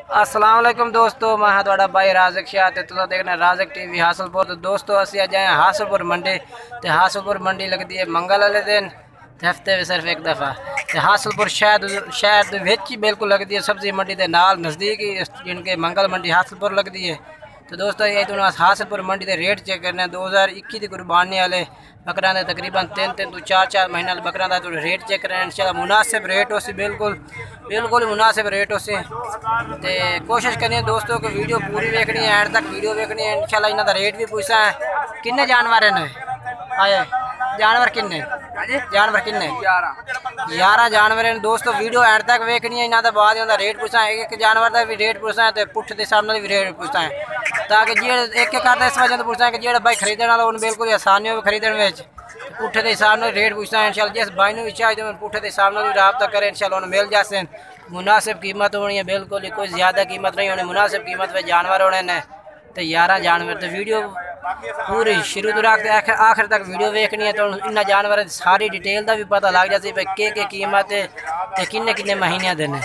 अस्सलाम वालेकुम दोस्तों, मैं थोड़ा भाई राज़क शाह ते तुम देखना राज़क टीवी हासलपुर। तो दोस्तों असी अज आए हासलपुर मंडी। तो हासलपुर मंडी लगती है मंगल वाले दिन, हफ्ते में सिर्फ एक दफ़ा। तो हासलपुर शहर ही बिल्कुल लगती है, सब्जी मंडी के नाल नज़दीक ही जिनके मंगल मंडी हासलपुर लगती है। तो दोस्तों ये तुम हासलपुर मंडी के रेट चेक करने 2021 की कुर्बानी वाले बकरा ने तकरीबन 3 तो 4 महीने बकरा का रेट चेक करना इंशाल्लाह मुनासिब रेट हो सी, बिल्कुल मुनासिब रेट हो सी। तो कोशिश करिए दोस्तों कि वीडियो पूरी देखनी है, एंड तक वीडियो देखनी है। इंशाल्लाह इन्हों का रेट भी पूछना है। किन्ने जानवर ने आए जानवर किन्ने 11 जानवर हैं दोस्तों। वीडियो एंड तक देखनी है, इन्हों बाद इन्हों रेट पूछना है। एक जानवर का भी रेट पूछना है तो पुठ के सामने भी रेट पूछना है, ताकि जो एक करता इस वजह से पूछना है कि जो भाई खरीदने वाला उन्हें बिल्कुल आसानी हो खरीदने में। पुठे के हिसाब से रेट पूछना है इंशाल्लाह। जिस भाई ने भी चाहिए पुठे के हिसाब से भी रब्ता करें इंशाल्लाह उन्हें मिल जाते हैं। मुनासिब कीमत होनी है, बिल्कुल ही कोई ज़्यादा कीमत नहीं होनी, मुनासिब कीमत में जानवर होने ने। तो 11 जानवर तो वीडियो पूरी शुरू तो रखते आखिर तक वीडियो देखनी है, तो इन जानवर की सारी डिटेल का भी पता लग जाती है भाई के कीमत है तो किन्ने किन्ने महीने देने।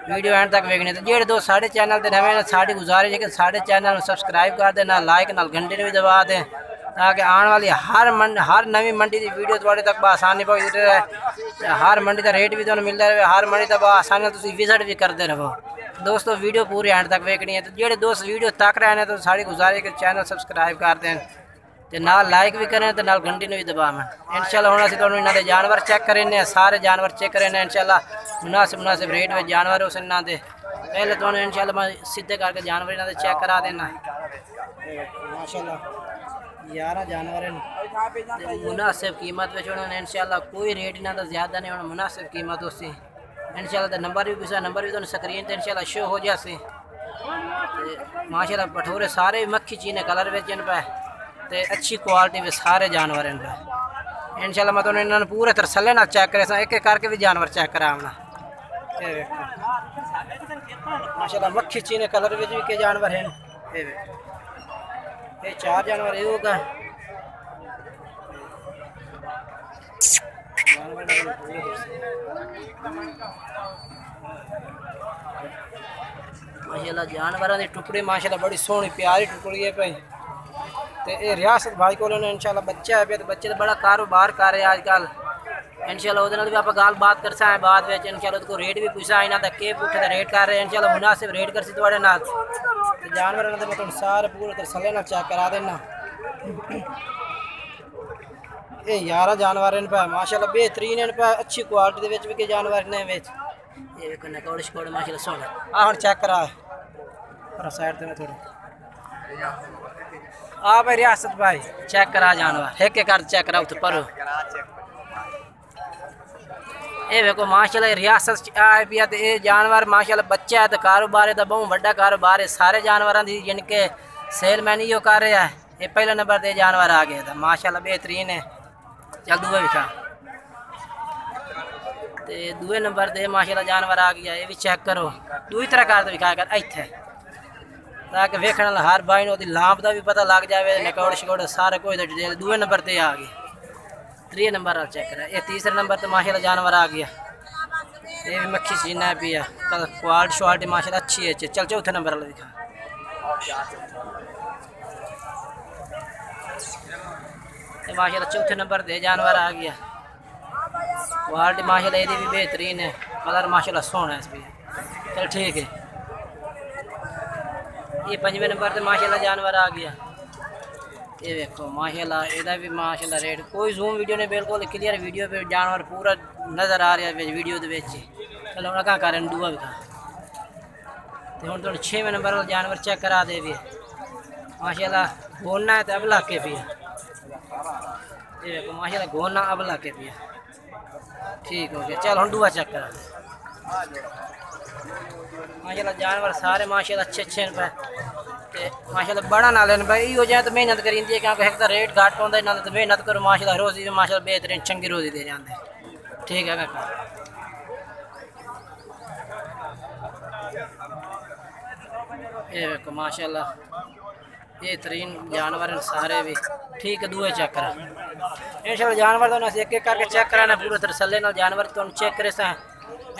वीडियो एंड तक देखने तो जेडे दोस्त साढ़े चैनल पर नवे साड़ी गुजारिश है कि साढ़े चैनल सब्सक्राइब कर देना, लाइक नाल घंटे भी दबा दें, ताकि आने वाली हर नवी मंडी की वीडियो थोड़े तक आसानी पहुँच रहे। हर मंडी का रेट भी तुम्हें मिलता रहे, हर मंडी तक आसानी तुम विजिट भी करते रहो। दोस्तों वीडियो पूरी एंड तक देखनी है। तो जेडे दोस्त वीडियो तक रहे हैं तो साड़ी गुजारिश कि चैनल सब्सक्राइब कर दें, तो नाल लाइक भी करें, तो नाल घंटी ने भी दबावें इंशाल्लाह। हम असं तुहानू इन्हों जानवर चेक करें, सारे जानवर चेक करें इंशाल्लाह। मुनासिब रेट में जानवर उस इन्हों के पहले तो इंशाल्लाह मैं सीधे करके जानवर इन्हों चेक करा देना। माशाल्लाह 11 जानवर मुनासिब कीमत में उन्होंने इंशाल्लाह कोई रेट इन्हों का ज़्यादा नहीं होना, मुनासिब कीमत उससे इंशाल्लाह। तो नंबर भी पूछा, नंबर भी तो स्क्रीन पर इंशाल्लाह शो हो जाए। माशाल्लाह भठोरे सारे मक्खी चीने कलर में पे, तो अच्छी क्वालिटी में सारे जानवर हैं पे इंशाल्लाह। मैं तुम्हें इन्होंने पूरे तसल्ले ना चेक करे, एक एक करके भी जानवर चेक करावना। माशाल्लाह मक्खी चीने कलर में भी के जानवर हैं, ये 4 जानवर ये होगा। माशाल्लाह जानवरों की टुकड़ी माशाल्लाह बड़ी सोहनी प्यारी टुकड़ी है भाई। तो ये रियासत भाई को इंशाल्लाह बच्चा है, तो बच्चे तो बड़ा कारोबार कर रहे हैं आजकल इंशाल्लाह। वो भी आप गाल बात कर सकते हैं बाद में इंशाल्लाह। को रेट भी पूछा इन्हों का के पुठे का रेट कर रहे हैं इंशाल्लाह, मुनासिब रेट कर सी थोड़े नाल। तो जानवर मैं तुम सारे पूरे तसल्ले नाल चेक करा देना। ये 11 जानवर इन पे माशाल्लाह बेहतरीन इन पे, अच्छी क्वालिटी के भी जानवर ने। ये देखो नकौड़ शकौड़ माशाल्लाह सोना आ हम चेक करा साइड से थोड़ी आ भाई रियासत भाई चेक करा जानवर एक एक कर चेक करा उत पर। ये देखो माशाल्लाह रियासत आए पिया। तो ये जानवर माशाल्लाह बच्चा है, तो कारोबार है, तो बहुत बड़ा कारोबार है सारे जानवरों की, जिनके सेल मैन ही कर रहा है। ये पहले नंबर पर जानवर आ गया था माशाल्लाह बेहतरीन है। चल दूए विखा, तो दूए नंबर पर माशाल्लाह जानवर आ गया, ये भी चेक करो। दूई तरह कर विखा कर इतने, ताकि वेखने वाला हर भाई ने लांप का भी पता लग जाए, नकौड़ शकौड़ सारे कोई डिटेल। दूए नंबर पर आ गई, 3 नंबर पर चेक करा। ये 3रे नंबर पर माशाल्लाह जानवर आ गया, ये भी मक्खी सीना है पिया, क्वालिटी श्वालिटी माशाल्लाह अच्छी है। चल 4थे नंबर वाला दिखा, माशाल्लाह 4थे नंबर पर जानवर आ गया। क्वालिटी माशाल्लाह ये भी बेहतरीन है, कलर माशाल्लाह सोना है इस पर। चल ठीक है। ये 5वें नंबर पर माशाल्लाह जानवर आ गया। ये देखो माशाल्लाह ਇਹਦਾ भी माशाल्लाह रेट कोई जूम वीडियो नहीं, बिल्कुल क्लियर वीडियो पे जानवर पूरा नज़र आ रहा है वीडियो के। चलो हम क्या करें दूआ भी तो हम तुम 6वें नंबर वाला जानवर चेक करा दे भी माशाल्लाह। गोना है तो अब लाके पिया, ये देखो माशाल्लाह गोना अब लाके पिया। ठीक हो गया, चल हम दूआ चेक करा माशाल्लाह। जानवर सारे माशाल्लाह अच्छे पे, माशाल्लाह बड़ा ना लेन भाई हो जाए तो मेहनत करी है, क्योंकि एक तो रेट घट आता इन्होंने, तो मेहनत करो माशाल्लाह। रोज़ी भी माशाल्लाह बेहतरीन चंगी रोज़ी दे जाते। ठीक है काका, ये देखो माशाल्लाह बेहतरीन जानवर सारे भी। ठीक है दूए चेक करा इंशाल्लाह। जानवर तो एक एक करके चेक कराना पूरे तसल्ले नाल जानवर तो चेक करे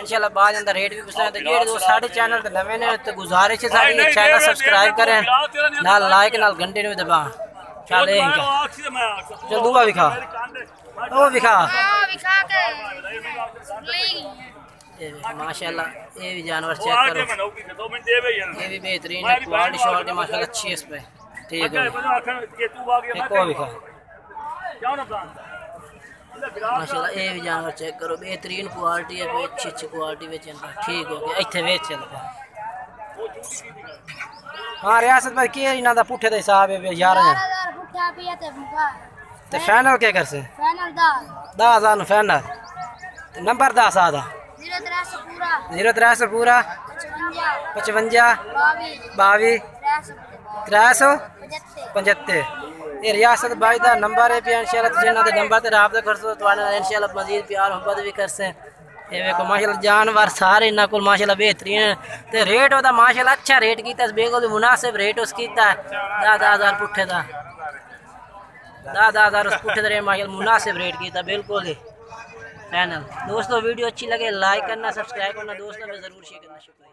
इंशाल्लाह बाद अंदर रेट भी पूछना है। तो जेडे दोस्त साडे चैनल ते नवे ने ते गुजारिश है साडी ये चैनल सब्सक्राइब करें, नाल लाइक नाल घंटे ने भी दबा। चल चल दूआ विखा, ओ विखा माशाल्लाह। ये भी जानवर चेक करो, ये भी बेहतरीन है, क्वालिटी शॉलिटी माशाल्लाह अच्छी है इस पे। ठीक है एक और विखा माशाल्लाह। ये भी जानवर चेक करो, बेहतरीन क्वालिटी है, अच्छी अच्छी क्वालिटी में चलता। ठीक हो गया इतने वेच चलता। हाँ रियासत भाई के इन्हों का पुठे का हिसाब है 11,000 तो फाइनल क्या कर से 10,000 फाइनल। नंबर 10 आधा 0300 पूरा 55 22 375। ये रियासत भाई का नंबर है। इंशाल्लाह तुम इन्होंने नंबर से रबता कर सो तो इंशाल्लाह मजीद प्यार मोहब्बत भी कर से। ये देखो माशाल्लाह जानवर सारे इन्होंने को माशाल्लाह बेहतरीन है। तो रेट वह माशाल्लाह अच्छा रेट किया, बिल्कुल मुनासिब रेट उस किया 10,000 पुट्ठे का 10,000 उस पुट्ठे का रेट माशाल्लाह मुनासिब रेट किया बिल्कुल ही फाइनल। दोस्तों वीडियो अच्छी लगे लाइक करना, सब्सक्राइब करना, दोस्तों में ज़रूर शेयर करना। शुक्रिया।